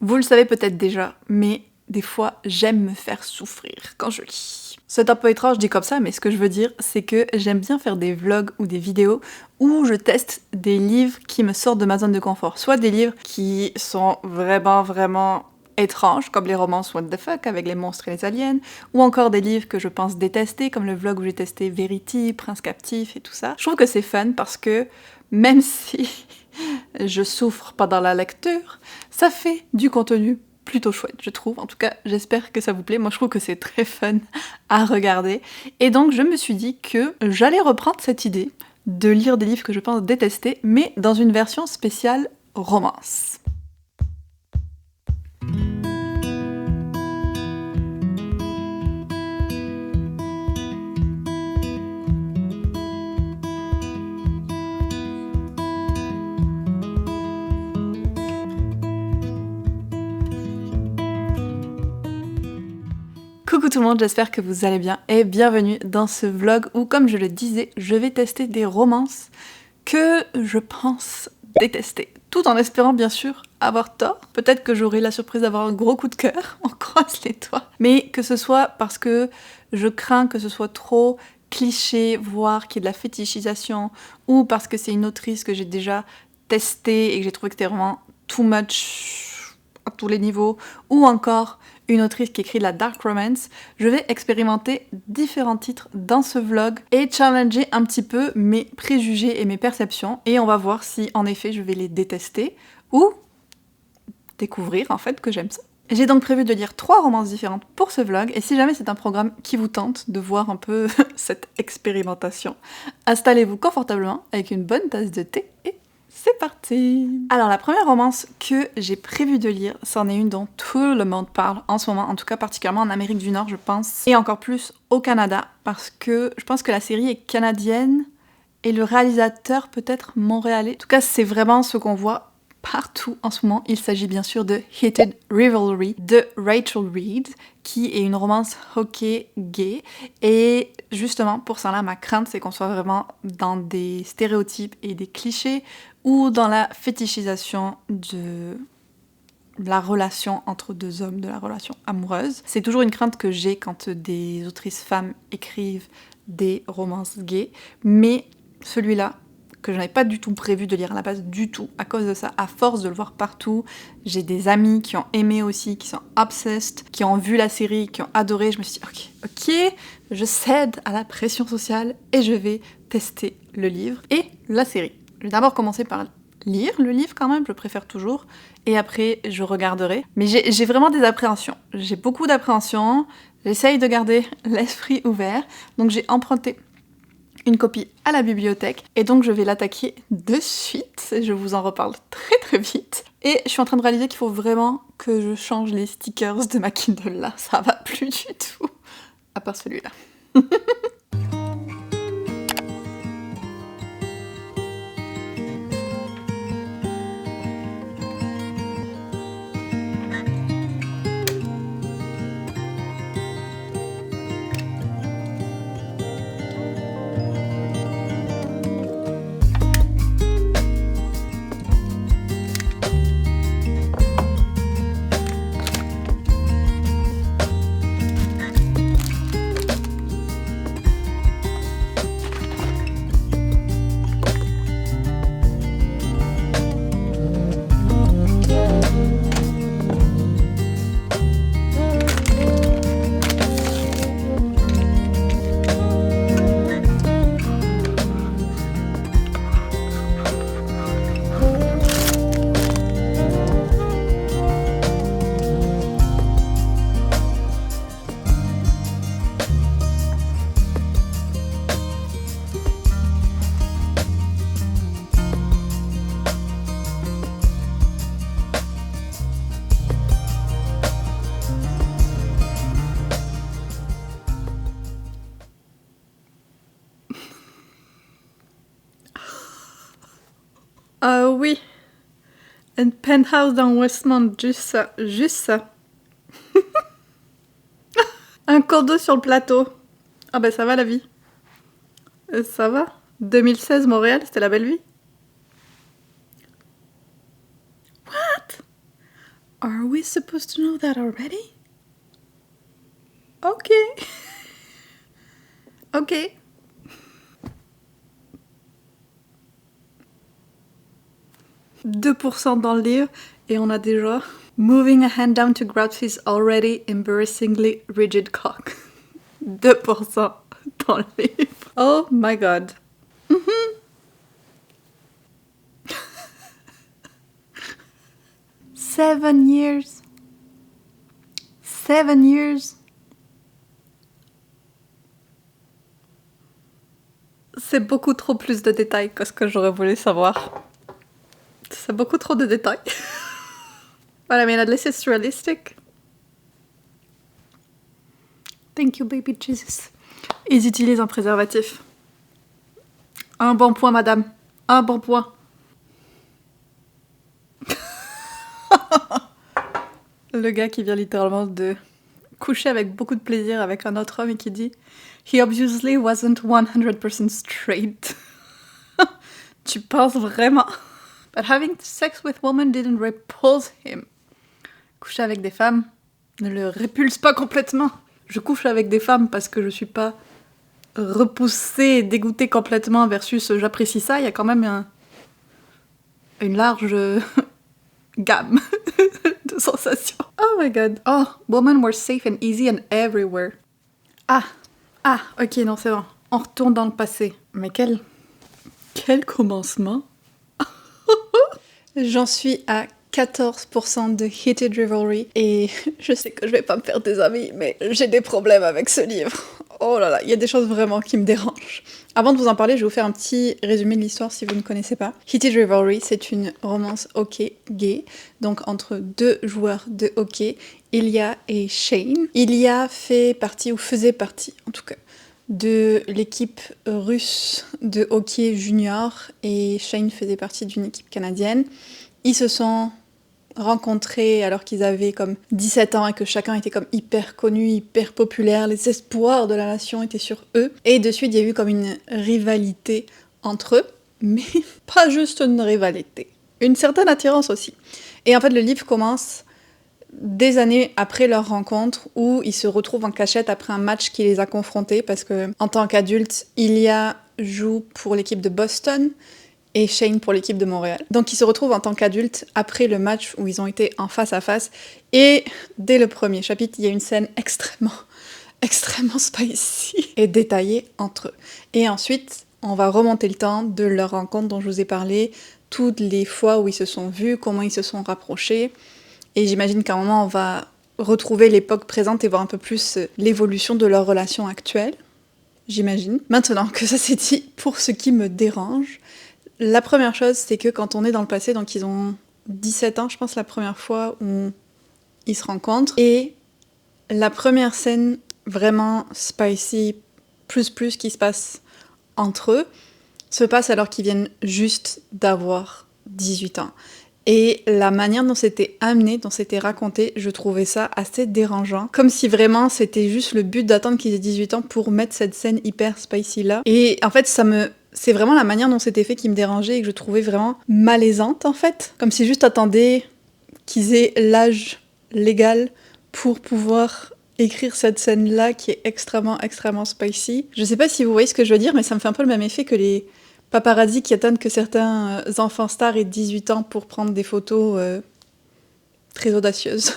Vous le savez peut-être déjà, mais des fois, j'aime me faire souffrir quand je lis. C'est un peu étrange dit comme ça, mais ce que je veux dire, c'est que j'aime bien faire des vlogs ou des vidéos où je teste des livres qui me sortent de ma zone de confort. Soit des livres qui sont vraiment étranges, comme les romances What the Fuck avec les monstres et les aliens, ou encore des livres que je pense détester, comme le vlog où j'ai testé Verity, Prince Captif et tout ça. Je trouve que c'est fun parce que même si je souffre pendant la lecture, ça fait du contenu plutôt chouette, je trouve. En tout cas, j'espère que ça vous plaît. Moi, je trouve que c'est très fun à regarder. Et donc, je me suis dit que j'allais reprendre cette idée de lire des livres que je pense détester, mais dans une version spéciale romance. Coucou tout le monde, j'espère que vous allez bien et bienvenue dans ce vlog où, comme je le disais, je vais tester des romances que je pense détester. Tout en espérant bien sûr avoir tort. Peut-être que j'aurai la surprise d'avoir un gros coup de cœur, on croise les doigts. Mais que ce soit parce que je crains que ce soit trop cliché, voire qu'il y ait de la fétichisation, ou parce que c'est une autrice que j'ai déjà testée et que j'ai trouvé que c'était vraiment too much à tous les niveaux, ou encore une autrice qui écrit de la dark romance, je vais expérimenter différents titres dans ce vlog et challenger un petit peu mes préjugés et mes perceptions, et on va voir si en effet je vais les détester ou découvrir en fait que j'aime ça. J'ai donc prévu de lire 3 romances différentes pour ce vlog, et si jamais c'est un programme qui vous tente de voir un peu cette expérimentation, installez-vous confortablement avec une bonne tasse de thé et c'est parti! Alors la première romance que j'ai prévu de lire, c'en est une dont tout le monde parle en ce moment, en tout cas particulièrement en Amérique du Nord je pense, et encore plus au Canada, parce que je pense que la série est canadienne et le réalisateur peut-être montréalais. En tout cas c'est vraiment ce qu'on voit partout en ce moment. Il s'agit bien sûr de Heated Rivalry de Rachel Reed, qui est une romance hockey gay. Et justement, pour ça là, ma crainte, c'est qu'on soit vraiment dans des stéréotypes et des clichés, ou dans la fétichisation de la relation entre deux hommes, de la relation amoureuse. C'est toujours une crainte que j'ai quand des autrices femmes écrivent des romances gays, mais celui-là, que je n'avais pas du tout prévu de lire à la base, du tout, à cause de ça, à force de le voir partout. J'ai des amis qui ont aimé aussi, qui sont obsessed, qui ont vu la série, qui ont adoré. Je me suis dit, ok, je cède à la pression sociale et je vais tester le livre et la série. Je vais d'abord commencer par lire le livre quand même, je préfère toujours, et après je regarderai. Mais j'ai vraiment des appréhensions. J'ai beaucoup d'appréhensions, j'essaye de garder l'esprit ouvert, donc j'ai emprunté une copie à la bibliothèque, et donc je vais l'attaquer de suite, je vous en reparle très vite. Et je suis en train de réaliser qu'il faut vraiment que je change les stickers de ma Kindle là, ça va plus du tout, à part celui-là. Ah oui, un penthouse dans Westmount, juste ça, juste ça. Un cours d'eau sur le plateau. Ah ben ça va la vie. Ça va. 2016 Montréal, c'était la belle vie. What? Are we supposed to know that already? Ok. Ok. « 2% dans le livre et on a déjà moving a hand down to grab his already embarrassingly rigid cock. 2% dans le livre. Oh my god. 7 years. 7 years. C'est beaucoup trop plus de détails que ce que j'aurais voulu savoir. C'est beaucoup trop de détails. But I mean, at least it's realistic. Thank you, baby Jesus. Ils utilisent un préservatif. Un bon point, madame. Un bon point. Le gars qui vient littéralement de coucher avec beaucoup de plaisir avec un autre homme et qui dit He obviously wasn't 100% straight. Tu penses vraiment? But having sex with women didn't repulse him. Coucher avec des femmes ne le répulse pas complètement. Je couche avec des femmes parce que je suis pas repoussée, dégoûtée complètement versus j'apprécie ça. Il y a quand même une large gamme de sensations. Oh my god. Oh, women were safe and easy and everywhere. Ah, ok, non, c'est bon. On retourne dans le passé. Mais quel commencement. J'en suis à 14% de Heated Revelry et je sais que je vais pas me faire des amis, mais j'ai des problèmes avec ce livre. Oh là là, il y a des choses vraiment qui me dérangent. Avant de vous en parler, je vais vous faire un petit résumé de l'histoire si vous ne connaissez pas. Heated Revelry, c'est une romance hockey gay, donc entre deux joueurs de hockey, Ilya et Shane. Ilya fait partie, ou faisait partie en tout cas, de l'équipe russe de hockey junior et Shane faisait partie d'une équipe canadienne. Ils se sont rencontrés alors qu'ils avaient comme 17 ans et que chacun était comme hyper connu, hyper populaire, les espoirs de la nation étaient sur eux. Et de suite, il y a eu comme une rivalité entre eux, mais pas juste une rivalité, une certaine attirance aussi. Et en fait, le livre commence des années après leur rencontre où ils se retrouvent en cachette après un match qui les a confrontés parce que en tant qu'adulte, Ilya joue pour l'équipe de Boston et Shane pour l'équipe de Montréal. Donc ils se retrouvent en tant qu'adultes après le match où ils ont été en face à face et dès le premier chapitre, il y a une scène extrêmement spicy et détaillée entre eux. Et ensuite, on va remonter le temps de leur rencontre dont je vous ai parlé, toutes les fois où ils se sont vus, comment ils se sont rapprochés. Et j'imagine qu'à un moment, on va retrouver l'époque présente et voir un peu plus l'évolution de leur relation actuelle. J'imagine. Maintenant que ça c'est dit, pour ce qui me dérange, la première chose, c'est que quand on est dans le passé, donc ils ont 17 ans, je pense, la première fois où ils se rencontrent, et la première scène vraiment spicy, plus qui se passe entre eux, se passe alors qu'ils viennent juste d'avoir 18 ans. Et la manière dont c'était amené, dont c'était raconté, je trouvais ça assez dérangeant. Comme si vraiment c'était juste le but d'attendre qu'ils aient 18 ans pour mettre cette scène hyper spicy là. Et en fait, c'est vraiment la manière dont c'était fait qui me dérangeait et que je trouvais vraiment malaisante en fait. Comme si juste attendaient qu'ils aient l'âge légal pour pouvoir écrire cette scène-là qui est extrêmement spicy. Je sais pas si vous voyez ce que je veux dire, mais ça me fait un peu le même effet que les paparazzi qui attendent que certains enfants stars aient 18 ans pour prendre des photos très audacieuses.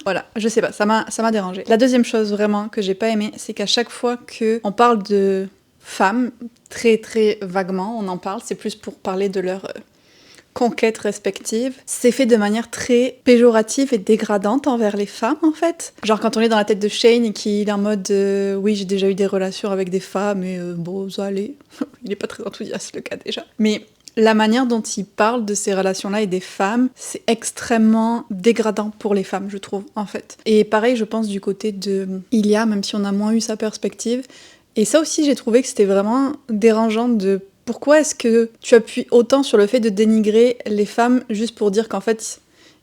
Voilà, je sais pas, ça m'a dérangé. La deuxième chose vraiment que j'ai pas aimé, c'est qu'à chaque fois qu'on parle de femmes, très vaguement, on en parle, c'est plus pour parler de leur conquêtes respectives, c'est fait de manière très péjorative et dégradante envers les femmes en fait. Genre quand on est dans la tête de Shane et qu'il est en mode oui j'ai déjà eu des relations avec des femmes et bon ça allait, il est pas très enthousiaste le cas déjà. Mais la manière dont il parle de ces relations-là et des femmes, c'est extrêmement dégradant pour les femmes je trouve en fait. Et pareil je pense du côté de Ilya, même si on a moins eu sa perspective. Et ça aussi j'ai trouvé que c'était vraiment dérangeant de pourquoi est-ce que tu appuies autant sur le fait de dénigrer les femmes juste pour dire qu'en fait,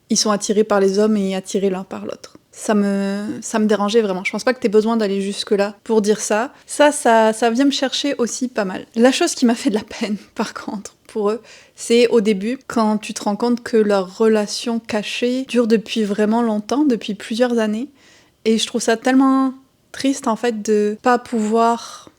ils sont attirés par les hommes et attirés l'un par l'autre? Ça me dérangeait vraiment. Je pense pas que t'aies besoin d'aller jusque-là pour dire ça. Ça vient me chercher aussi pas mal. La chose qui m'a fait de la peine, par contre, pour eux. C'est au début, quand tu te rends compte que leur relation cachée dure depuis vraiment longtemps, depuis plusieurs années. Et je trouve ça tellement triste en fait de pas pouvoir...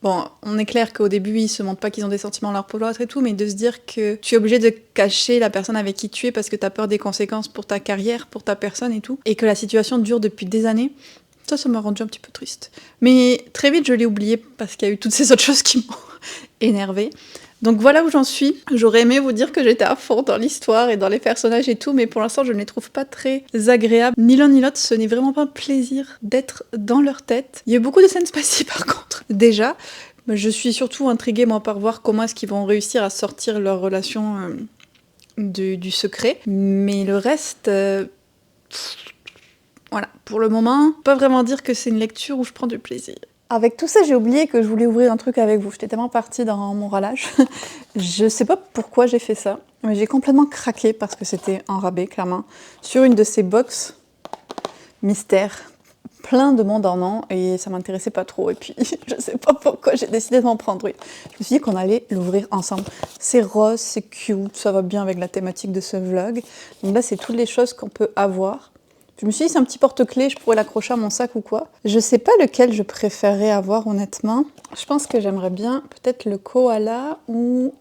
Bon, on est clair qu'au début, ils se montrent pas qu'ils ont des sentiments l'un pour l'autre et tout, mais de se dire que tu es obligé de cacher la personne avec qui tu es parce que t'as peur des conséquences pour ta carrière, pour ta personne et tout, et que la situation dure depuis des années, ça m'a rendu un petit peu triste. Mais très vite, je l'ai oublié parce qu'il y a eu toutes ces autres choses qui m'ont énervée. Donc voilà où j'en suis. J'aurais aimé vous dire que j'étais à fond dans l'histoire et dans les personnages et tout, mais pour l'instant je ne les trouve pas très agréables. Ni l'un ni l'autre, ce n'est vraiment pas un plaisir d'être dans leur tête. Il y a eu beaucoup de scènes spatiales par contre. Déjà, je suis surtout intriguée moi par voir comment est-ce qu'ils vont réussir à sortir leur relation du secret. Mais le reste... voilà, pour le moment, pas vraiment dire que c'est une lecture où je prends du plaisir. Avec tout ça, j'ai oublié que je voulais ouvrir un truc avec vous. J'étais tellement partie dans mon râlage. Je sais pas pourquoi j'ai fait ça, mais j'ai complètement craqué parce que c'était en rabais, clairement, sur une de ces box mystères, plein de monde en an, et ça m'intéressait pas trop. Et puis, je sais pas pourquoi j'ai décidé de m'en prendre une. Je me suis dit qu'on allait l'ouvrir ensemble. C'est rose, c'est cute, ça va bien avec la thématique de ce vlog. Donc là, c'est toutes les choses qu'on peut avoir. Je me suis dit, c'est un petit porte-clés, je pourrais l'accrocher à mon sac ou quoi. Je sais pas lequel je préférerais avoir, honnêtement. Je pense que j'aimerais bien peut-être le koala ou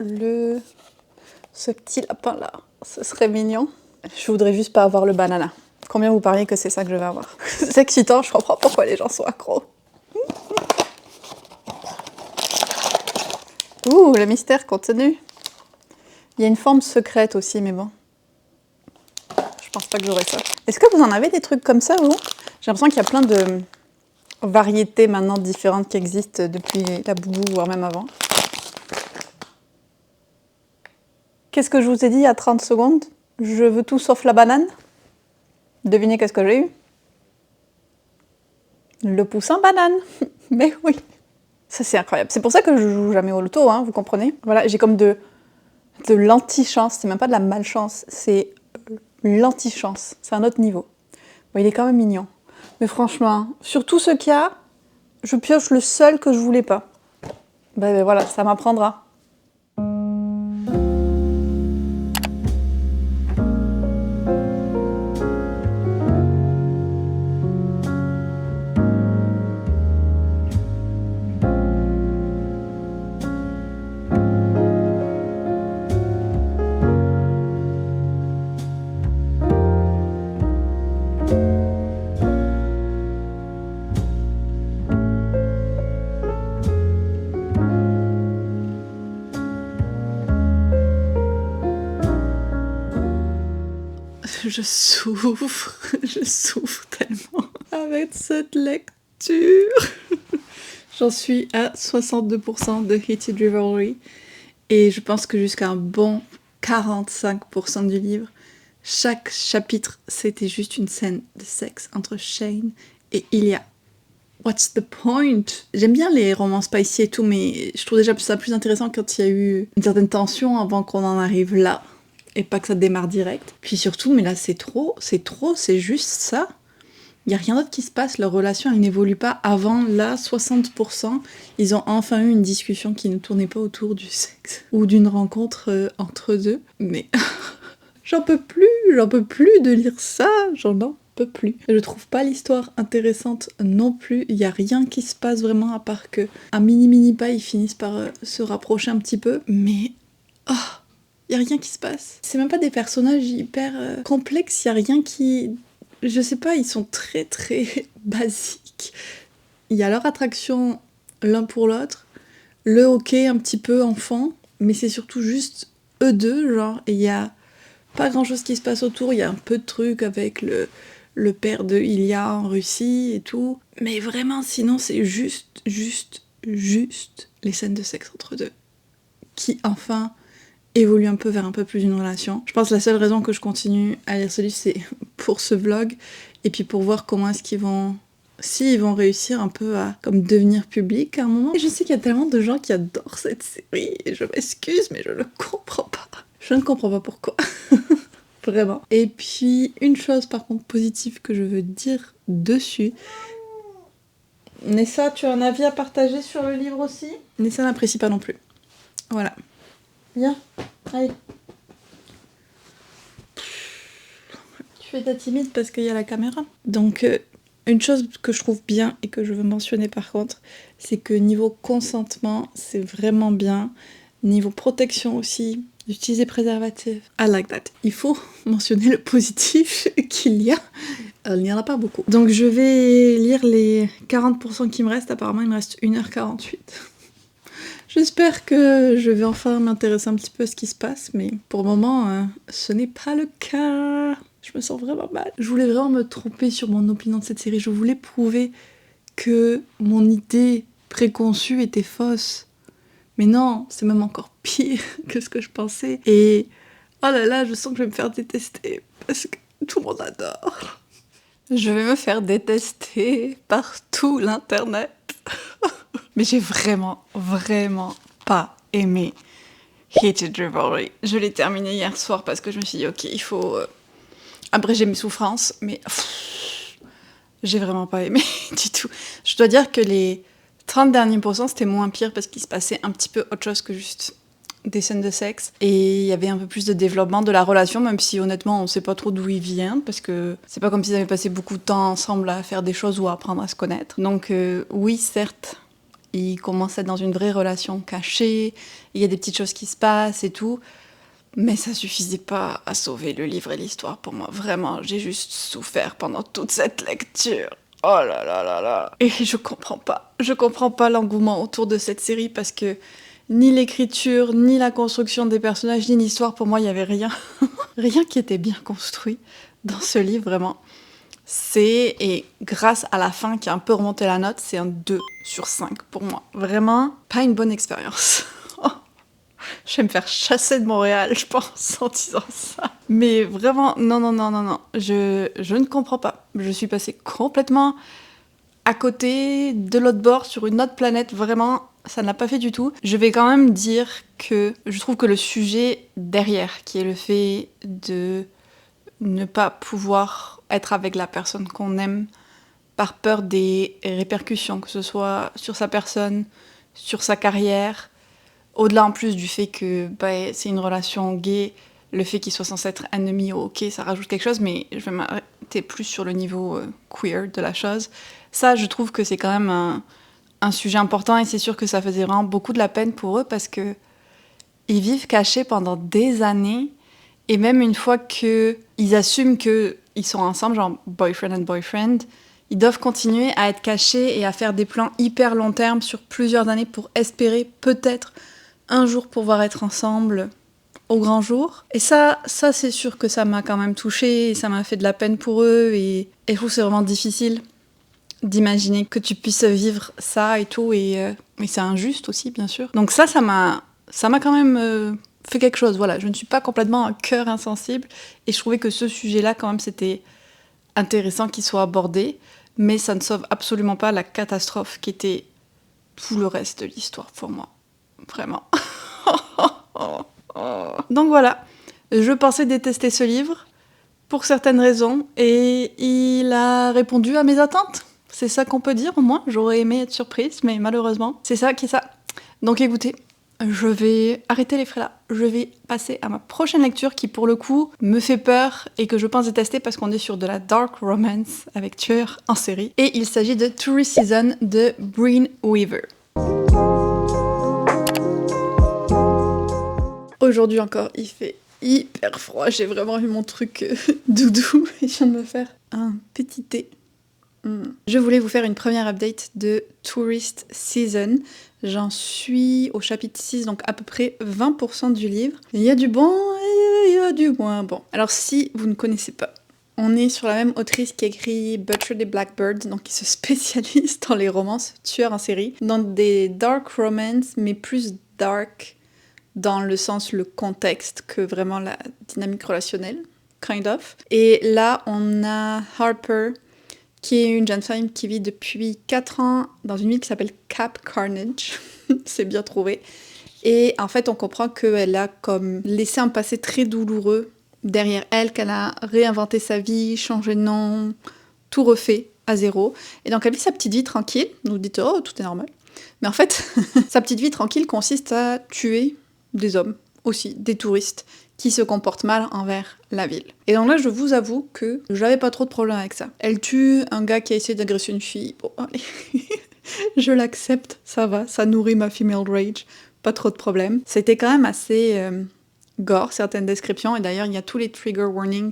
ce petit lapin-là. Ce serait mignon. Je voudrais juste pas avoir le banana. Combien vous pariez que c'est ça que je vais avoir? C'est excitant, je comprends pourquoi les gens sont accros. Ouh, le mystère continue. Il y a une forme secrète aussi, mais bon. Je pense pas que j'aurai ça. Est-ce que vous en avez des trucs comme ça, vous? J'ai l'impression qu'il y a plein de variétés maintenant différentes qui existent depuis la boubou, voire même avant. Qu'est-ce que je vous ai dit il y a 30 secondes? Je veux tout sauf la banane. Devinez qu'est-ce que j'ai eu? Le poussin banane. Mais oui. Ça, c'est incroyable. C'est pour ça que je joue jamais au loto, hein, vous comprenez? Voilà, j'ai comme de l'anti-chance. C'est même pas de la malchance, c'est... l'anti-chance, c'est un autre niveau. Bon, il est quand même mignon. Mais franchement, sur tout ce qu'il y a, je pioche le seul que je voulais pas. Ben voilà, ça m'apprendra. Je souffre tellement avec cette lecture. J'en suis à 62% de Heated Rivalry et je pense que jusqu'à un bon 45% du livre, chaque chapitre c'était juste une scène de sexe entre Shane et Ilya. What's the point? J'aime bien les romans spicy et tout, mais je trouve déjà ça plus intéressant quand il y a eu une certaine tension avant qu'on en arrive là. Et pas que ça démarre direct. Puis surtout, mais là c'est trop, c'est juste ça. Il y a rien d'autre qui se passe, leur relation elle n'évolue pas avant là, 60%. Ils ont enfin eu une discussion qui ne tournait pas autour du sexe ou d'une rencontre entre deux. Mais j'en peux plus de lire ça, j'en peux plus. Je trouve pas l'histoire intéressante non plus, il y a rien qui se passe vraiment à part que un mini pas ils finissent par se rapprocher un petit peu, mais... oh, y a rien qui se passe. C'est même pas des personnages hyper complexes, y a rien qui... je sais pas, ils sont très très basiques. Il y a leur attraction l'un pour l'autre, le hockey un petit peu enfant, mais c'est surtout juste eux deux, genre, et il y a pas grand chose qui se passe autour, il y a un peu de trucs avec le père de Ilya en Russie et tout, mais vraiment sinon c'est juste les scènes de sexe entre deux, qui enfin... évolue un peu vers un peu plus d'une relation. Je pense que la seule raison que je continue à lire ce livre, c'est pour ce vlog, et puis pour voir comment est-ce qu'ils vont... s'ils vont réussir un peu à comme devenir public à un moment. Et je sais qu'il y a tellement de gens qui adorent cette série, et je m'excuse, mais je ne comprends pas. Je ne comprends pas pourquoi. Vraiment. Et puis, une chose par contre positive que je veux dire dessus... Nessa, tu as un avis à partager sur le livre aussi? Nessa n'apprécie pas non plus. Voilà. Viens, allez. Tu fais ta timide parce qu'il y a la caméra. Donc, une chose que je trouve bien et que je veux mentionner par contre, c'est que niveau consentement, c'est vraiment bien. Niveau protection aussi, d'utiliser préservatif. I like that. Il faut mentionner le positif qu'il y a. Il n'y en a pas beaucoup. Donc je vais lire les 40% qui me restent. Apparemment, il me reste 1h48. J'espère que je vais enfin m'intéresser un petit peu à ce qui se passe, mais pour le moment, ce n'est pas le cas. Je me sens vraiment mal. Je voulais vraiment me tromper sur mon opinion de cette série. Je voulais prouver que mon idée préconçue était fausse. Mais non, c'est même encore pire que ce que je pensais. Et oh là là, je sens que je vais me faire détester parce que tout le monde adore. Je vais me faire détester par tout l'internet. Mais j'ai vraiment pas aimé Heated Revelry. Je l'ai terminé hier soir parce que je me suis dit, ok, il faut abréger mes souffrances, mais j'ai vraiment pas aimé du tout. Je dois dire que les 30 derniers pourcents, c'était moins pire parce qu'il se passait un petit peu autre chose que juste des scènes de sexe. Et il y avait un peu plus de développement de la relation, même si honnêtement, on sait pas trop d'où il vient, parce que c'est pas comme s'ils avaient passé beaucoup de temps ensemble à faire des choses ou à apprendre à se connaître. Donc oui, certes, ils commencent à être dans une vraie relation cachée, il y a des petites choses qui se passent et tout, mais ça suffisait pas à sauver le livre et l'histoire pour moi. Vraiment, j'ai juste souffert pendant toute cette lecture. Oh là là là là. Et je comprends pas l'engouement autour de cette série parce que ni l'écriture, ni la construction des personnages, ni l'histoire, pour moi, il y avait rien. Rien qui était bien construit dans ce livre, vraiment. Et grâce à la fin qui a un peu remonté la note, c'est un 2/5 pour moi. Vraiment, pas une bonne expérience. Je vais me faire chasser de Montréal, je pense, en disant ça. Mais vraiment, non. Je ne comprends pas. Je suis passée complètement à côté, de l'autre bord, sur une autre planète. Vraiment, ça ne l'a pas fait du tout. Je vais quand même dire que je trouve que le sujet derrière, qui est le fait de ne pas pouvoir être avec la personne qu'on aime par peur des répercussions, que ce soit sur sa personne, sur sa carrière, au-delà en plus du fait que c'est une relation gay, le fait qu'il soit censé être ennemi, ok, ça rajoute quelque chose, mais je vais m'arrêter plus sur le niveau queer de la chose. Ça, je trouve que c'est quand même un sujet important et c'est sûr que ça faisait vraiment beaucoup de la peine pour eux parce que ils vivent cachés pendant des années et même une fois qu'ils assument qu'ils sont ensemble, genre boyfriend and boyfriend, ils doivent continuer à être cachés et à faire des plans hyper long terme sur plusieurs années pour espérer peut-être un jour pouvoir être ensemble au grand jour. Et ça c'est sûr que ça m'a quand même touchée et ça m'a fait de la peine pour eux et je trouve que c'est vraiment difficile d'imaginer que tu puisses vivre ça et tout et c'est injuste aussi bien sûr. Donc ça m'a quand même fait quelque chose, voilà. Je ne suis pas complètement un cœur insensible et je trouvais que ce sujet-là quand même c'était intéressant qu'il soit abordé, mais ça ne sauve absolument pas la catastrophe qui était tout le reste de l'histoire pour moi. Vraiment. Donc voilà, je pensais détester ce livre pour certaines raisons et il a répondu à mes attentes. C'est ça qu'on peut dire au moins. J'aurais aimé être surprise, mais malheureusement, c'est ça qui est ça. Donc écoutez, je vais arrêter les frais là. Je vais passer à ma prochaine lecture qui pour le coup me fait peur et que je pense détester parce qu'on est sur de la dark romance avec tueur en série. Et il s'agit de Tourist Season de Breen Weaver. Aujourd'hui encore, il fait hyper froid. J'ai vraiment eu mon truc doudou et je viens de me faire un petit thé. Je voulais vous faire une première update de Tourist Season. J'en suis au chapitre 6, donc à peu près 20% du livre. Il y a du bon et il y a du moins bon. Alors si vous ne connaissez pas, on est sur la même autrice qui écrit Butcher the Blackbird, donc qui se spécialise dans les romances tueurs en série, dans des dark romance, mais plus dark dans le sens, le contexte, que vraiment la dynamique relationnelle, kind of. Et là, on a Harper, qui est une jeune femme qui vit depuis 4 ans dans une ville qui s'appelle Cap Carnage. C'est bien trouvé. Et en fait, on comprend qu'elle a comme laissé un passé très douloureux derrière elle, qu'elle a réinventé sa vie, changé de nom, tout refait à zéro. Et donc, elle vit sa petite vie tranquille. Vous vous dites, oh, tout est normal. Mais en fait, sa petite vie tranquille consiste à tuer des hommes, aussi des touristes qui se comportent mal envers la ville. Et donc là, je vous avoue que j'avais pas trop de problème avec ça. Elle tue un gars qui a essayé d'agresser une fille. Bon, allez. Je l'accepte, ça va, ça nourrit ma female rage, pas trop de problème. C'était quand même assez gore, certaines descriptions, et d'ailleurs, il y a tous les trigger warnings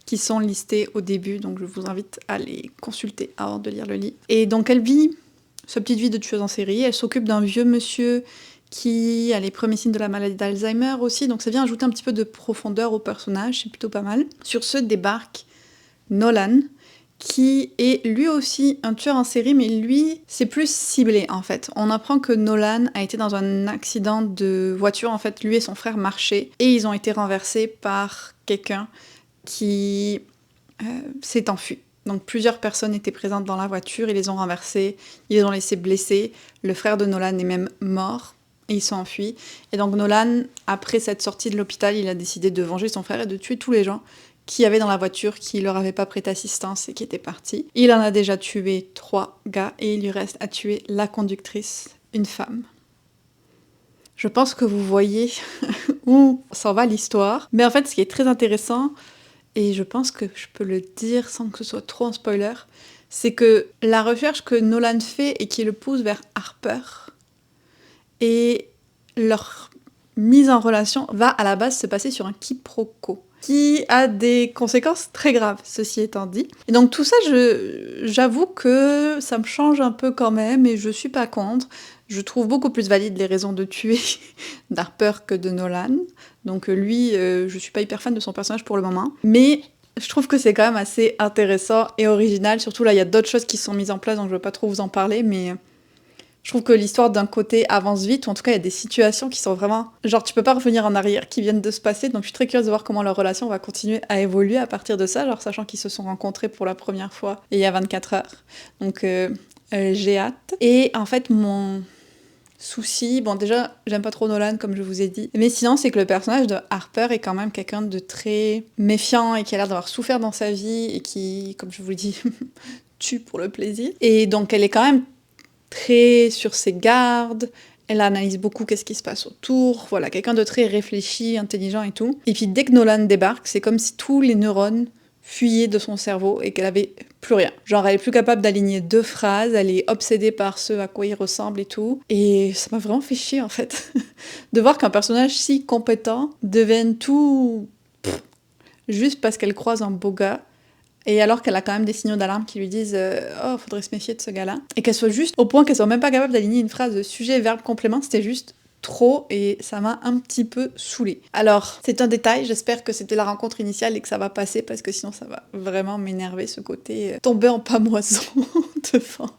qui sont listés au début, donc je vous invite à les consulter avant de lire le livre. Et donc elle vit sa petite vie de tueuse en série, elle s'occupe d'un vieux monsieur qui a les premiers signes de la maladie d'Alzheimer aussi, donc ça vient ajouter un petit peu de profondeur au personnage, c'est plutôt pas mal. Sur ce débarque Nolan, qui est lui aussi un tueur en série, mais lui, c'est plus ciblé en fait. On apprend que Nolan a été dans un accident de voiture, en fait, lui et son frère marchaient, et ils ont été renversés par quelqu'un qui s'est enfui. Donc plusieurs personnes étaient présentes dans la voiture, ils les ont renversés, ils les ont laissés blessés, le frère de Nolan est même mort, et ils sont enfuis. Et donc Nolan, après cette sortie de l'hôpital, il a décidé de venger son frère et de tuer tous les gens qui avaient dans la voiture, qui leur avaient pas prêté assistance et qui étaient partis. Il en a déjà tué 3 gars, et il lui reste à tuer la conductrice, une femme. Je pense que vous voyez où s'en va l'histoire. Mais en fait, ce qui est très intéressant, et je pense que je peux le dire sans que ce soit trop en spoiler, c'est que la recherche que Nolan fait et qui le pousse vers Harper, et leur mise en relation va à la base se passer sur un quiproquo, qui a des conséquences très graves, ceci étant dit. Et donc tout ça, j'avoue que ça me change un peu quand même, et je suis pas contre. Je trouve beaucoup plus valide les raisons de tuer d'Harper que de Nolan. Donc lui, je suis pas hyper fan de son personnage pour le moment. Mais je trouve que c'est quand même assez intéressant et original. Surtout là, il y a d'autres choses qui sont mises en place, donc je veux pas trop vous en parler, mais je trouve que l'histoire d'un côté avance vite, ou en tout cas il y a des situations qui sont vraiment... Genre tu peux pas revenir en arrière, qui viennent de se passer, donc je suis très curieuse de voir comment leur relation va continuer à évoluer à partir de ça, genre sachant qu'ils se sont rencontrés pour la première fois il y a 24 heures. Donc j'ai hâte. Et en fait mon souci, bon déjà j'aime pas trop Nolan comme je vous ai dit, mais sinon c'est que le personnage de Harper est quand même quelqu'un de très méfiant et qui a l'air d'avoir souffert dans sa vie et qui, comme je vous le dis, tue pour le plaisir. Et donc elle est quand même très sur ses gardes, elle analyse beaucoup qu'est-ce qui se passe autour, voilà, quelqu'un de très réfléchi, intelligent et tout. Et puis dès que Nolan débarque, c'est comme si tous les neurones fuyaient de son cerveau et qu'elle avait plus rien. Genre elle est plus capable d'aligner 2 phrases, elle est obsédée par ce à quoi il ressemble et tout. Et ça m'a vraiment fait chier en fait, de voir qu'un personnage si compétent devienne tout... juste parce qu'elle croise un beau gars. Et alors qu'elle a quand même des signaux d'alarme qui lui disent oh, faudrait se méfier de ce gars-là. Et qu'elle soit juste au point qu'elle soit même pas capable d'aligner une phrase de sujet, verbe, complément, c'était juste trop et ça m'a un petit peu saoulée. Alors, c'est un détail, j'espère que c'était la rencontre initiale et que ça va passer parce que sinon ça va vraiment m'énerver ce côté tomber en pamoison devant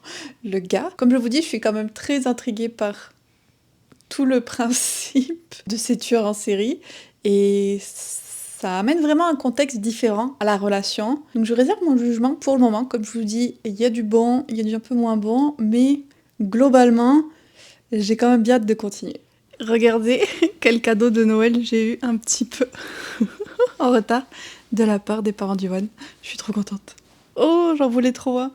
le gars. Comme je vous dis, je suis quand même très intriguée par tout le principe de ces tueurs en série et ça amène vraiment un contexte différent à la relation. Donc je réserve mon jugement pour le moment. Comme je vous dis, il y a du bon, il y a du un peu moins bon, mais globalement, j'ai quand même bien hâte de continuer. Regardez quel cadeau de Noël j'ai eu un petit peu en retard de la part des parents d'Yoann. Je suis trop contente. Oh, j'en voulais trop un.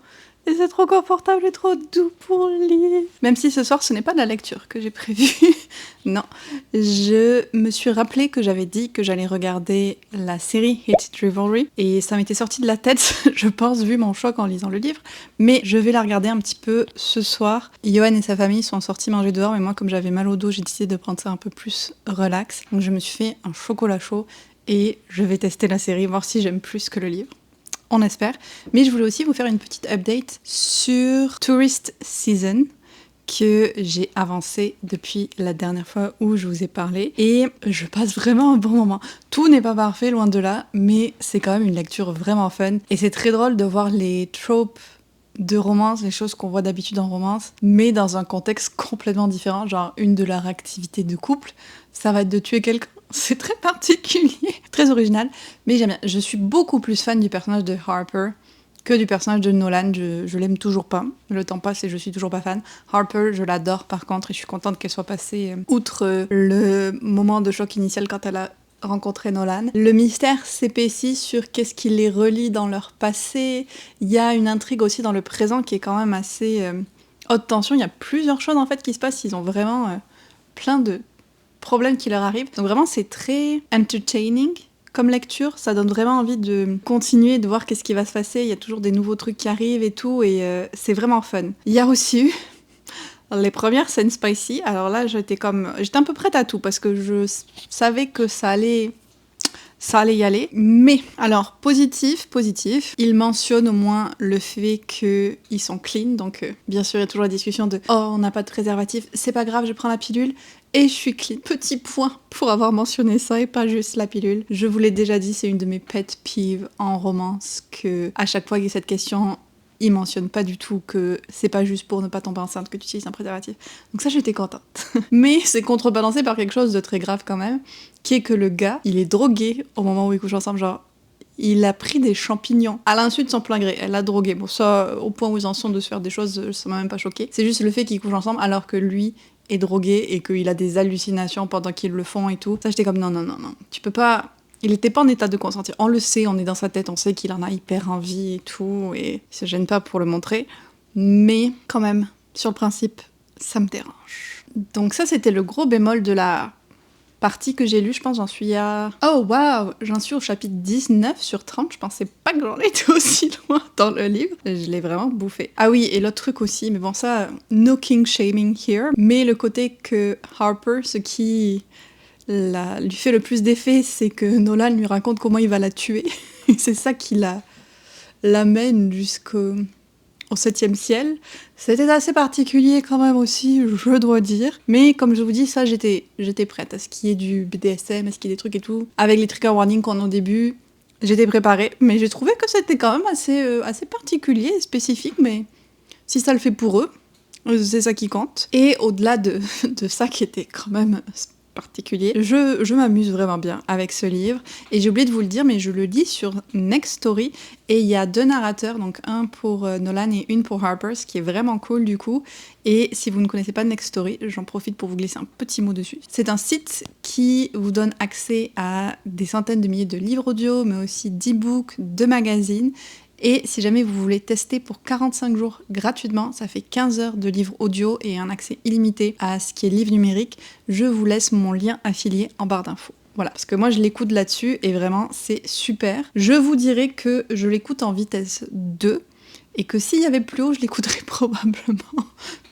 Et c'est trop confortable et trop doux pour lire. Même si ce soir, ce n'est pas de la lecture que j'ai prévue. Non. Je me suis rappelé que j'avais dit que j'allais regarder la série Hate It Rivalry. Et ça m'était sorti de la tête, je pense, vu mon choc en lisant le livre. Mais je vais la regarder un petit peu ce soir. Yoann et sa famille sont sortis manger dehors. Mais moi, comme j'avais mal au dos, j'ai décidé de prendre ça un peu plus relax. Donc je me suis fait un chocolat chaud. Et je vais tester la série, voir si j'aime plus que le livre. On espère. Mais je voulais aussi vous faire une petite update sur Tourist Season que j'ai avancé depuis la dernière fois où je vous ai parlé. Et je passe vraiment un bon moment. Tout n'est pas parfait, loin de là, mais c'est quand même une lecture vraiment fun. Et c'est très drôle de voir les tropes de romance, les choses qu'on voit d'habitude en romance, mais dans un contexte complètement différent. Genre une de leurs activités de couple, ça va être de tuer quelqu'un. C'est très particulier, très original, mais j'aime bien. Je suis beaucoup plus fan du personnage de Harper que du personnage de Nolan. Je l'aime toujours pas. Le temps passe et je suis toujours pas fan. Harper, je l'adore par contre et je suis contente qu'elle soit passée outre le moment de choc initial quand elle a rencontré Nolan. Le mystère s'épaissit sur qu'est-ce qui les relie dans leur passé. Il y a une intrigue aussi dans le présent qui est quand même assez haute tension. Il y a plusieurs choses en fait qui se passent. Ils ont vraiment plein de problèmes qui leur arrivent. Donc vraiment, c'est très entertaining comme lecture. Ça donne vraiment envie de continuer, de voir qu'est-ce qui va se passer. Il y a toujours des nouveaux trucs qui arrivent et tout, et c'est vraiment fun. Il y a aussi eu les premières scènes spicy. Alors là, j'étais un peu prête à tout, parce que je savais que ça allait y aller. Mais, alors, positif, il mentionne au moins le fait qu'ils sont clean. Donc, bien sûr, il y a toujours la discussion de « Oh, on n'a pas de préservatif, c'est pas grave, je prends la pilule et je suis clean ». Petit point pour avoir mentionné ça et pas juste la pilule. Je vous l'ai déjà dit, c'est une de mes pet peeves en romance, que à chaque fois qu'il y a cette question, il mentionne pas du tout que c'est pas juste pour ne pas tomber enceinte que tu utilises un préservatif. Donc ça, j'étais contente. Mais c'est contrebalancé par quelque chose de très grave quand même, qui est que le gars, il est drogué au moment où ils couchent ensemble, genre, il a pris des champignons à l'insu de son plein gré, elle l'a drogué. Bon, ça, au point où ils en sont de se faire des choses, ça m'a même pas choqué. C'est juste le fait qu'ils couchent ensemble alors que lui est drogué et qu'il a des hallucinations pendant qu'ils le font et tout. Ça, j'étais comme non, tu peux pas... Il était pas en état de consentir. On le sait, on est dans sa tête, on sait qu'il en a hyper envie et tout, et il se gêne pas pour le montrer. Mais quand même, sur le principe, ça me dérange. Donc ça, c'était le gros bémol de la partie que j'ai lue. Je pense j'en suis à... Oh waouh, j'en suis au chapitre 19 sur 30. Je pensais pas que j'en étais aussi loin dans le livre. Je l'ai vraiment bouffé. Ah oui, et l'autre truc aussi, mais bon ça, no king shaming here. Mais le côté que Harper, ce qui... lui fait le plus d'effet, c'est que Nolan lui raconte comment il va la tuer. C'est ça qui l'amène jusqu'au 7e ciel. C'était assez particulier quand même aussi, je dois dire. Mais comme je vous dis, ça, j'étais prête à ce qu'il y ait du BDSM, à ce qu'il y ait des trucs et tout. Avec les trigger warnings qu'on a au début, j'étais préparée. Mais j'ai trouvé que c'était quand même assez particulier et spécifique. Mais si ça le fait pour eux, c'est ça qui compte. Et au-delà de ça qui était quand même particulier. Je m'amuse vraiment bien avec ce livre, et j'ai oublié de vous le dire, mais je le lis sur Next Story, et il y a 2 narrateurs, donc un pour Nolan et une pour Harper, ce qui est vraiment cool du coup. Et si vous ne connaissez pas Next Story, j'en profite pour vous glisser un petit mot dessus. C'est un site qui vous donne accès à des centaines de milliers de livres audio, mais aussi d'e-books, de magazines. Et si jamais vous voulez tester pour 45 jours gratuitement, ça fait 15 heures de livres audio et un accès illimité à ce qui est livre numérique, je vous laisse mon lien affilié en barre d'infos. Voilà, parce que moi je l'écoute là-dessus et vraiment c'est super. Je vous dirais que je l'écoute en vitesse 2 et que s'il y avait plus haut, je l'écouterais probablement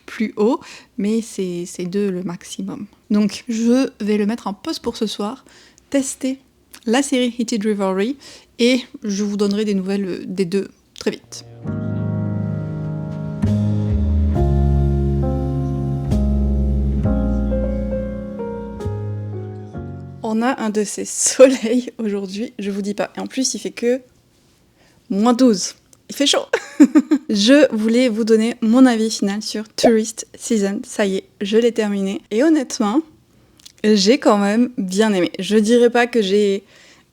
plus haut, mais c'est 2 le maximum. Donc je vais le mettre en pause pour ce soir, tester la série Heated Rivalry, et je vous donnerai des nouvelles des 2 très vite. On a un de ces soleils aujourd'hui, je vous dis pas. Et en plus, il fait que -12. Il fait chaud. Je voulais vous donner mon avis final sur Tourist Season. Ça y est, je l'ai terminé. Et honnêtement, j'ai quand même bien aimé. Je dirais pas que j'ai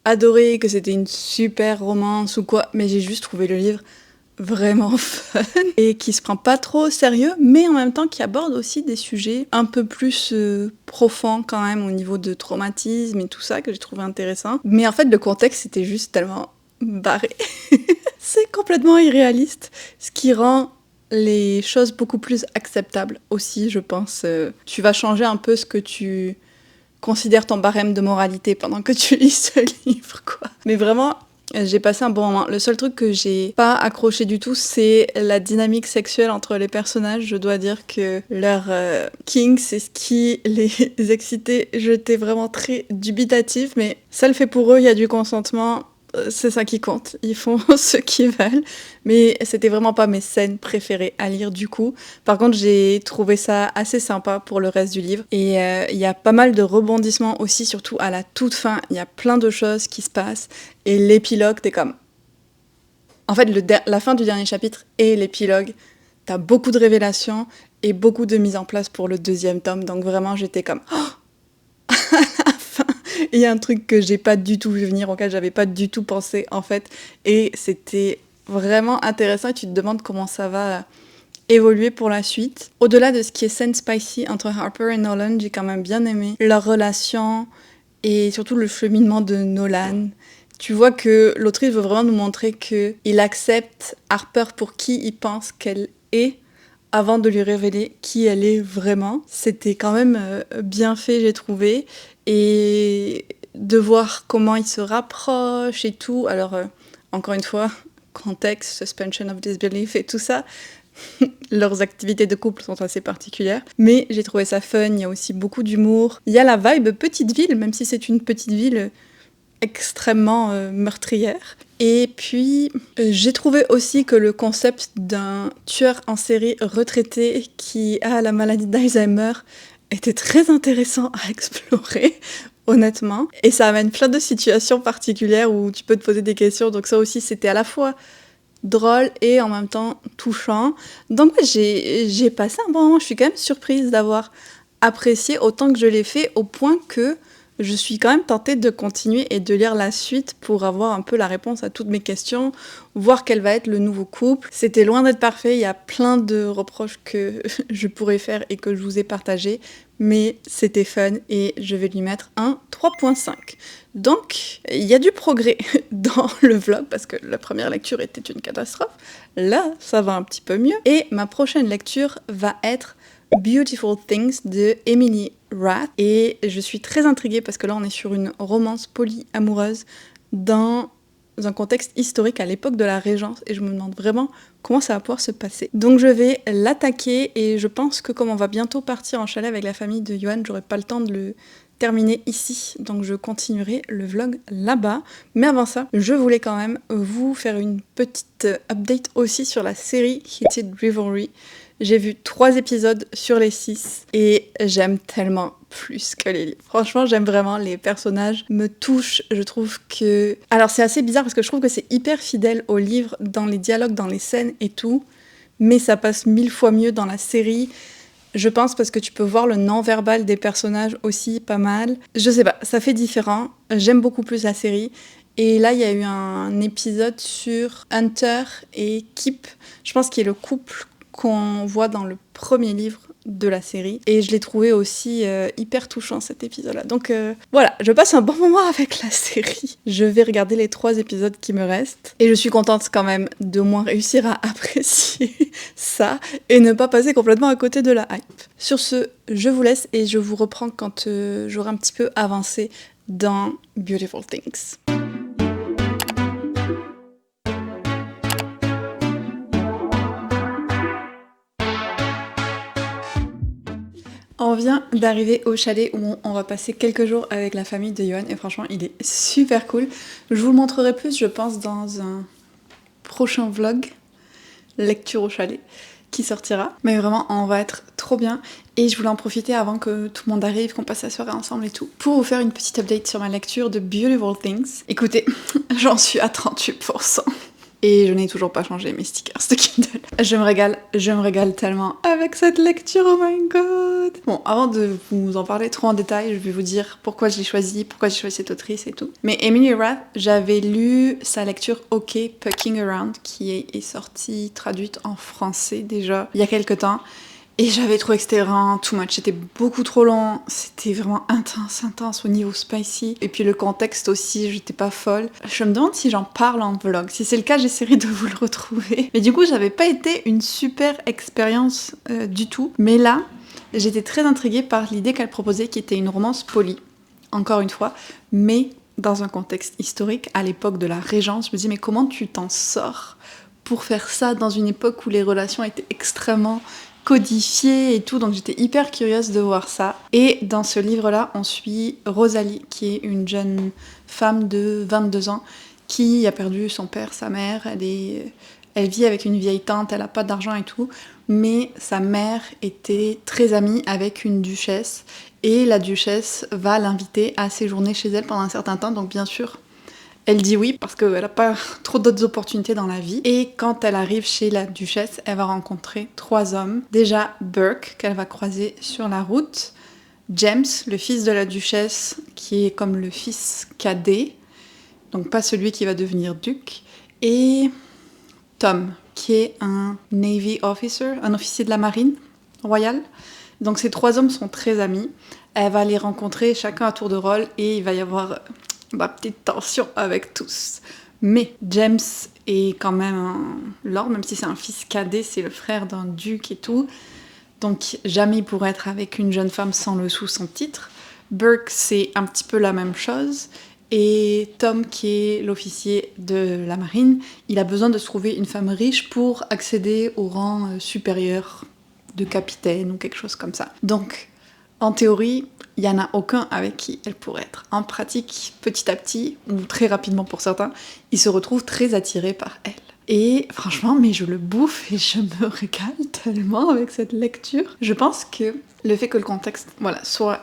adoré, que c'était une super romance ou quoi, mais j'ai juste trouvé le livre vraiment fun et qui se prend pas trop au sérieux, mais en même temps qui aborde aussi des sujets un peu plus profonds quand même au niveau de traumatisme et tout ça que j'ai trouvé intéressant. Mais en fait le contexte c'était juste tellement barré. C'est complètement irréaliste, ce qui rend les choses beaucoup plus acceptables aussi, je pense. Tu vas changer un peu ce que tu considères ton barème de moralité pendant que tu lis ce livre, quoi. Mais vraiment, j'ai passé un bon moment. Le seul truc que j'ai pas accroché du tout, c'est la dynamique sexuelle entre les personnages. Je dois dire que leur king, c'est ce qui les excitait. J'étais vraiment très dubitative, mais ça le fait pour eux, il y a du consentement. C'est ça qui compte, ils font ce qu'ils veulent, mais c'était vraiment pas mes scènes préférées à lire du coup. Par contre, j'ai trouvé ça assez sympa pour le reste du livre, et il y a pas mal de rebondissements aussi, surtout à la toute fin, il y a plein de choses qui se passent, et l'épilogue, t'es comme... En fait, la fin du dernier chapitre et l'épilogue, t'as beaucoup de révélations et beaucoup de mise en place pour le 2e tome, donc vraiment j'étais comme... Oh il y a un truc que j'ai pas du tout vu venir, auquel j'avais pas du tout pensé en fait, et c'était vraiment intéressant, et tu te demandes comment ça va évoluer pour la suite. Au-delà de ce qui est scène spicy entre Harper et Nolan, j'ai quand même bien aimé leur relation et surtout le cheminement de Nolan. Tu vois que l'autrice veut vraiment nous montrer qu'il accepte Harper pour qui il pense qu'elle est, avant de lui révéler qui elle est vraiment. C'était quand même bien fait, j'ai trouvé. Et de voir comment ils se rapprochent et tout. Alors, encore une fois, contexte, suspension of disbelief et tout ça. Leurs activités de couple sont assez particulières. Mais j'ai trouvé ça fun, il y a aussi beaucoup d'humour. Il y a la vibe petite ville, même si c'est une petite ville extrêmement meurtrière. Et puis, j'ai trouvé aussi que le concept d'un tueur en série retraité qui a la maladie d'Alzheimer était très intéressant à explorer, honnêtement. Et ça amène plein de situations particulières où tu peux te poser des questions. Donc ça aussi, c'était à la fois drôle et en même temps touchant. Donc j'ai passé un bon moment. Je suis quand même surprise d'avoir apprécié autant que je l'ai fait, au point que je suis quand même tentée de continuer et de lire la suite pour avoir un peu la réponse à toutes mes questions, voir quel va être le nouveau couple. C'était loin d'être parfait, il y a plein de reproches que je pourrais faire et que je vous ai partagés, mais c'était fun et je vais lui mettre un 3.5. Donc, il y a du progrès dans le vlog parce que la première lecture était une catastrophe. Là, ça va un petit peu mieux. Et ma prochaine lecture va être Beautiful Things de Emily Rath. Et je suis très intriguée parce que là, on est sur une romance polyamoureuse dans un contexte historique à l'époque de la Régence. Et je me demande vraiment comment ça va pouvoir se passer. Donc je vais l'attaquer et je pense que comme on va bientôt partir en chalet avec la famille de Johan, j'aurai pas le temps de le terminer ici, donc je continuerai le vlog là-bas. Mais avant ça, je voulais quand même vous faire une petite update aussi sur la série Heated Rivalry. J'ai vu 3 épisodes sur les 6 et j'aime tellement plus que les livres. Franchement, j'aime vraiment, les personnages me touchent. Je trouve que... Alors c'est assez bizarre parce que je trouve que c'est hyper fidèle au livre, dans les dialogues, dans les scènes et tout, mais ça passe 1000 fois mieux dans la série. Je pense parce que tu peux voir le non-verbal des personnages aussi pas mal. Je sais pas, ça fait différent. J'aime beaucoup plus la série. Et là, il y a eu un épisode sur Hunter et Kip. Je pense qu'il est le couple qu'on voit dans le premier livre de la série. Et je l'ai trouvé aussi hyper touchant, cet épisode-là. Donc voilà, je passe un bon moment avec la série. Je vais regarder les 3 épisodes qui me restent. Et je suis contente quand même de moins réussir à apprécier ça et ne pas passer complètement à côté de la hype. Sur ce, je vous laisse et je vous reprends quand j'aurai un petit peu avancé dans Beautiful Things. On vient d'arriver au chalet où on va passer quelques jours avec la famille de Johan et franchement il est super cool. Je vous le montrerai plus je pense dans un prochain vlog, lecture au chalet, qui sortira. Mais vraiment on va être trop bien et je voulais en profiter avant que tout le monde arrive, qu'on passe la soirée ensemble et tout, pour vous faire une petite update sur ma lecture de Beautiful Things. Écoutez, j'en suis à 38%. Et je n'ai toujours pas changé mes stickers de Kindle. Je me régale tellement avec cette lecture, oh my god. Bon, avant de vous en parler trop en détail, je vais vous dire pourquoi je l'ai choisi, pourquoi j'ai choisi cette autrice et tout. Mais Emily Rath, j'avais lu sa lecture OK Pucking Around, qui est sortie traduite en français déjà il y a quelques temps. Et j'avais trouvé que c'était vraiment too much, c'était beaucoup trop long, c'était vraiment intense au niveau spicy. Et puis le contexte aussi, j'étais pas folle. Je me demande si j'en parle en vlog. Si c'est le cas, j'essaierai de vous le retrouver. Mais du coup, j'avais pas été une super expérience du tout. Mais là, j'étais très intriguée par l'idée qu'elle proposait, qui était une romance polie, encore une fois, mais dans un contexte historique, à l'époque de la Régence. Je me dis, mais comment tu t'en sors pour faire ça dans une époque où les relations étaient extrêmement codifié et tout, donc j'étais hyper curieuse de voir ça. Et dans ce livre-là, on suit Rosalie, qui est une jeune femme de 22 ans qui a perdu son père, sa mère, elle vit avec une vieille tante, elle a pas d'argent et tout, mais sa mère était très amie avec une duchesse, et la duchesse va l'inviter à séjourner chez elle pendant un certain temps, donc bien sûr, elle dit oui parce qu'elle n'a pas trop d'autres opportunités dans la vie. Et quand elle arrive chez la duchesse, elle va rencontrer 3 hommes. Déjà Burke, qu'elle va croiser sur la route. James, le fils de la duchesse, qui est comme le fils cadet. Donc pas celui qui va devenir duc. Et Tom, qui est un Navy officer, un officier de la marine royale. Donc ces 3 hommes sont très amis. Elle va les rencontrer chacun à tour de rôle et il va y avoir... petite tension avec tous. Mais James est quand même un lord, même si c'est un fils cadet, c'est le frère d'un duc et tout. Donc jamais il pourrait être avec une jeune femme sans le sou, sans titre. Burke, c'est un petit peu la même chose. Et Tom, qui est l'officier de la marine, il a besoin de se trouver une femme riche pour accéder au rang supérieur de capitaine ou quelque chose comme ça. Donc, en théorie, il n'y en a aucun avec qui elle pourrait être. En pratique, petit à petit, ou très rapidement pour certains, il se retrouve très attiré par elle. Et franchement, mais je le bouffe et je me régale tellement avec cette lecture. Je pense que le fait que le contexte, soit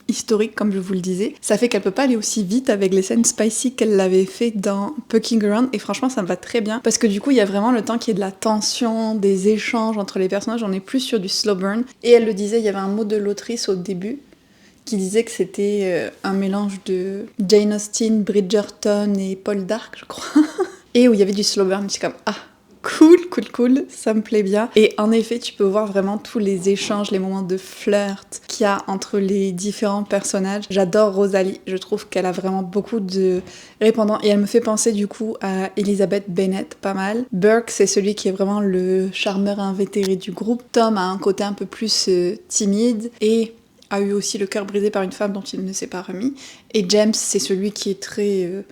historique, comme je vous le disais, ça fait qu'elle peut pas aller aussi vite avec les scènes spicy qu'elle l'avait fait dans Pucking Around, et franchement ça me va très bien, parce que du coup il y a vraiment le temps qu'il y ait de la tension, des échanges entre les personnages, on est plus sur du slow burn, et elle le disait, il y avait un mot de l'autrice au début, qui disait que c'était un mélange de Jane Austen, Bridgerton et Paul Dark, je crois, et où il y avait du slow burn, je suis comme, ah, cool, ça me plaît bien. Et en effet, tu peux voir vraiment tous les échanges, les moments de flirt qu'il y a entre les différents personnages. J'adore Rosalie, je trouve qu'elle a vraiment beaucoup de répondants et elle me fait penser du coup à Elizabeth Bennet, pas mal. Burke, c'est celui qui est vraiment le charmeur invétéré du groupe. Tom a un côté un peu plus timide et a eu aussi le cœur brisé par une femme dont il ne s'est pas remis. Et James, c'est celui qui est très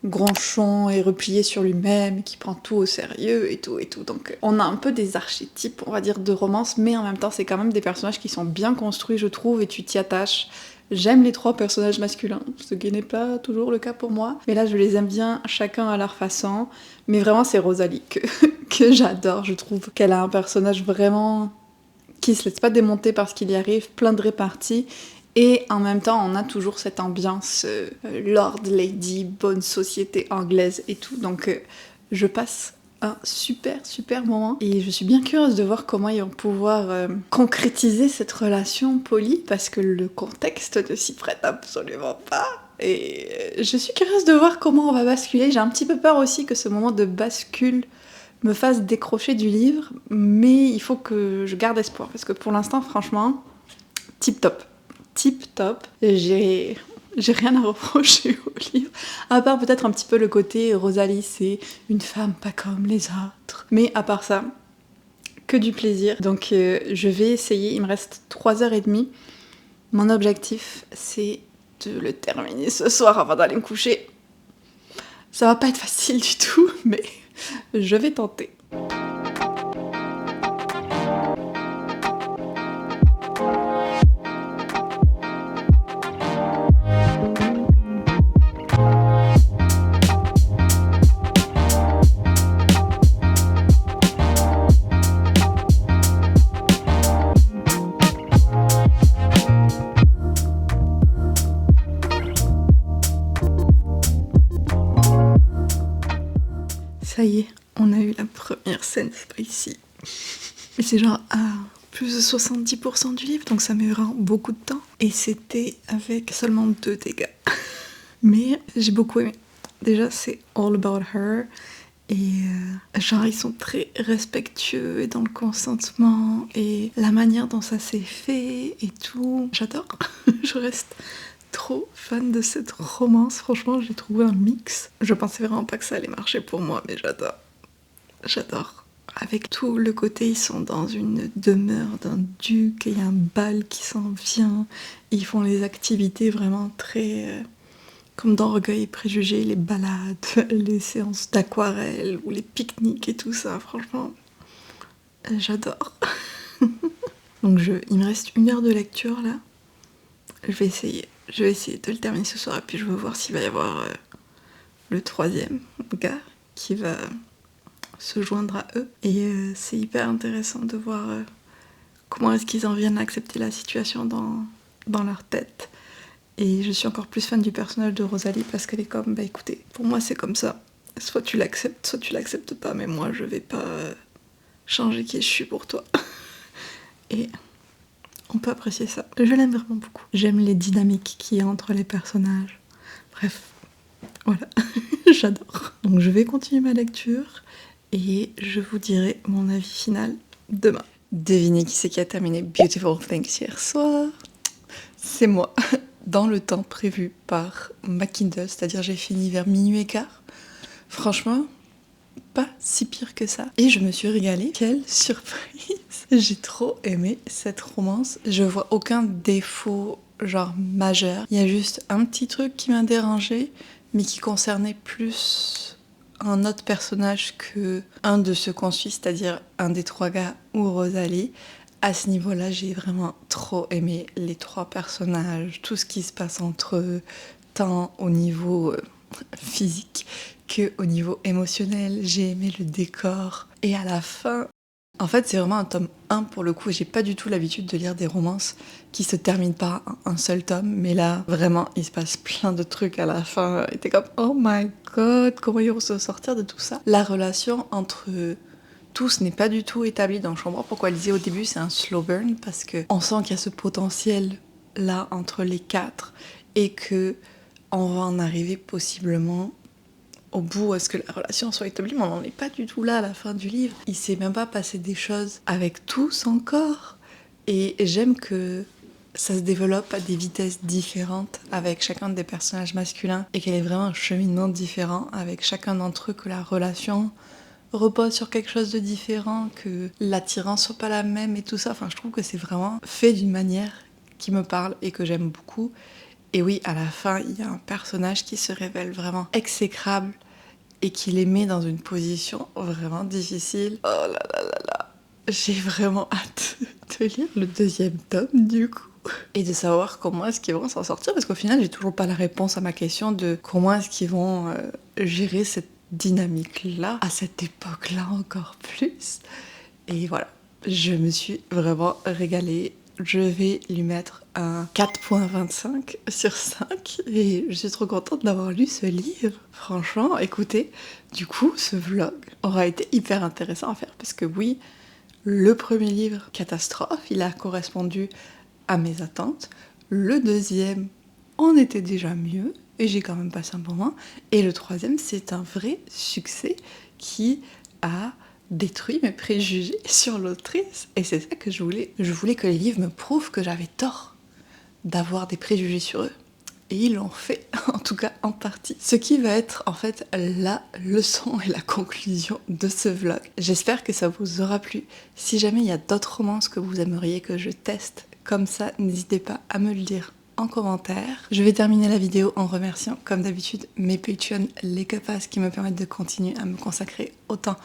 granchon et replié sur lui-même, qui prend tout au sérieux et tout. Donc on a un peu des archétypes, on va dire, de romance, mais en même temps c'est quand même des personnages qui sont bien construits, je trouve, et tu t'y attaches. J'aime les 3 personnages masculins, ce qui n'est pas toujours le cas pour moi, mais là je les aime bien chacun à leur façon. Mais vraiment c'est Rosalie que j'adore, je trouve qu'elle a un personnage vraiment qui se laisse pas démonter parce qu'il y arrive, plein de réparties. Et en même temps, on a toujours cette ambiance Lord, Lady, bonne société anglaise et tout. Donc je passe un super moment. Et je suis bien curieuse de voir comment ils vont pouvoir concrétiser cette relation polie, parce que le contexte ne s'y prête absolument pas. Et je suis curieuse de voir comment on va basculer. J'ai un petit peu peur aussi que ce moment de bascule me fasse décrocher du livre, mais il faut que je garde espoir, parce que pour l'instant, franchement, tip top. J'ai rien à reprocher au livre, à part peut-être un petit peu le côté Rosalie, c'est une femme pas comme les autres. Mais à part ça, que du plaisir. Donc je vais essayer, il me reste 3h30. Mon objectif, c'est de le terminer ce soir avant d'aller me coucher. Ça va pas être facile du tout, mais je vais tenter. Ça y est, on a eu la première scène spicy. Et c'est genre à plus de 70% du livre, donc ça met vraiment beaucoup de temps. Et c'était avec seulement 2 dégâts. Mais j'ai beaucoup aimé. Déjà, c'est All About Her. Et genre, ils sont très respectueux et dans le consentement. Et la manière dont ça s'est fait et tout. J'adore. Je reste trop fan de cette romance. Franchement, j'ai trouvé un mix. Je pensais vraiment pas que ça allait marcher pour moi, mais j'adore. Avec tout le côté, ils sont dans une demeure d'un duc et il y a un bal qui s'en vient. Et ils font les activités vraiment très comme dans Orgueil et Préjugés, les balades, les séances d'aquarelle ou les pique-niques et tout ça. Franchement, j'adore. Donc il me reste 1 heure de lecture là. Je vais essayer de le terminer ce soir et puis je veux voir s'il va y avoir le 3e gars qui va se joindre à eux. Et c'est hyper intéressant de voir comment est-ce qu'ils en viennent à accepter la situation dans leur tête. Et je suis encore plus fan du personnage de Rosalie parce qu'elle est comme, bah écoutez, pour moi c'est comme ça. Soit tu l'acceptes pas, mais moi je vais pas changer qui je suis pour toi. Et on peut apprécier ça. Je l'aime vraiment beaucoup. J'aime les dynamiques qu'il y a entre les personnages. Bref, voilà, j'adore. Donc je vais continuer ma lecture et je vous dirai mon avis final demain. Devinez qui c'est qui a terminé Beautiful Things hier soir? C'est moi, dans le temps prévu par ma Kindle, c'est-à-dire j'ai fini vers 00h15. Franchement, pas si pire que ça. Et je me suis régalée. Quelle surprise! J'ai trop aimé cette romance. Je vois aucun défaut genre majeur. Il y a juste un petit truc qui m'a dérangé, mais qui concernait plus un autre personnage que un de ceux qu'on suit, c'est-à-dire un des trois gars ou Rosalie. À ce niveau-là, j'ai vraiment trop aimé les trois personnages, tout ce qui se passe entre eux, tant au niveau physique que au niveau émotionnel. J'ai aimé le décor. Et à la fin, en fait, c'est vraiment un tome 1 pour le coup. J'ai pas du tout l'habitude de lire des romances qui se terminent par un seul tome. Mais là, vraiment, il se passe plein de trucs à la fin. Et t'es comme, oh my god, comment ils vont se sortir de tout ça? La relation entre tous n'est pas du tout établie dans Chambre. Pourquoi elle disait au début c'est un slow burn? Parce que on sent qu'il y a ce potentiel là entre les quatre et que on va en arriver possiblement au bout à ce que la relation soit établie, mais on n'en est pas du tout là à la fin du livre. Il s'est même pas passé des choses avec tous encore. Et j'aime que ça se développe à des vitesses différentes avec chacun des personnages masculins et qu'elle ait vraiment un cheminement différent avec chacun d'entre eux, que la relation repose sur quelque chose de différent, que l'attirance soit pas la même et tout ça. Enfin, je trouve que c'est vraiment fait d'une manière qui me parle et que j'aime beaucoup. Et oui, à la fin, il y a un personnage qui se révèle vraiment exécrable et qui les met dans une position vraiment difficile. Oh là là là là. J'ai vraiment hâte de lire le deuxième tome du coup. Et de savoir comment est-ce qu'ils vont s'en sortir, parce qu'au final, j'ai toujours pas la réponse à ma question de comment est-ce qu'ils vont gérer cette dynamique-là, à cette époque-là encore plus. Et voilà, je me suis vraiment régalée. Je vais lui mettre un 4.25 sur 5 et je suis trop contente d'avoir lu ce livre. Franchement, écoutez, du coup, ce vlog aura été hyper intéressant à faire parce que oui, le premier livre, catastrophe, il a correspondu à mes attentes. Le deuxième, on était déjà mieux et j'ai quand même passé un bon moment. Et le troisième, c'est un vrai succès qui a détruit mes préjugés sur l'autrice. Et c'est ça que je voulais. Je voulais que les livres me prouvent que j'avais tort d'avoir des préjugés sur eux. Et ils l'ont fait, en tout cas en partie. Ce qui va être en fait la leçon et la conclusion de ce vlog. J'espère que ça vous aura plu. Si jamais il y a d'autres romances que vous aimeriez que je teste comme ça, n'hésitez pas à me le dire en commentaire. Je vais terminer la vidéo en remerciant, comme d'habitude, mes Patreons, les capaces qui me permettent de continuer à me consacrer autant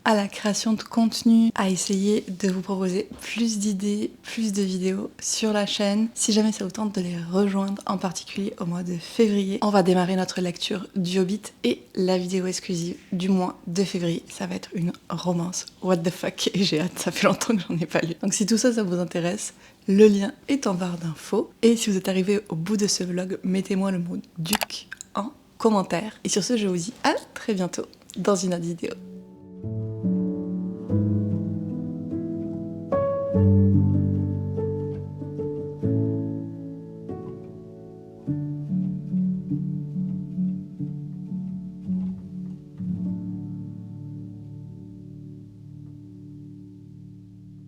à la création de contenu, à essayer de vous proposer plus d'idées, plus de vidéos sur la chaîne. Si jamais ça vous tente de les rejoindre, en particulier au mois de février, on va démarrer notre lecture du Hobbit et la vidéo exclusive du mois de février, ça va être une romance. What the fuck, et j'ai hâte, ça fait longtemps que j'en ai pas lu. Donc si tout ça, ça vous intéresse, le lien est en barre d'infos. Et si vous êtes arrivé au bout de ce vlog, mettez-moi le mot duc en commentaire. Et sur ce, je vous dis à très bientôt dans une autre vidéo.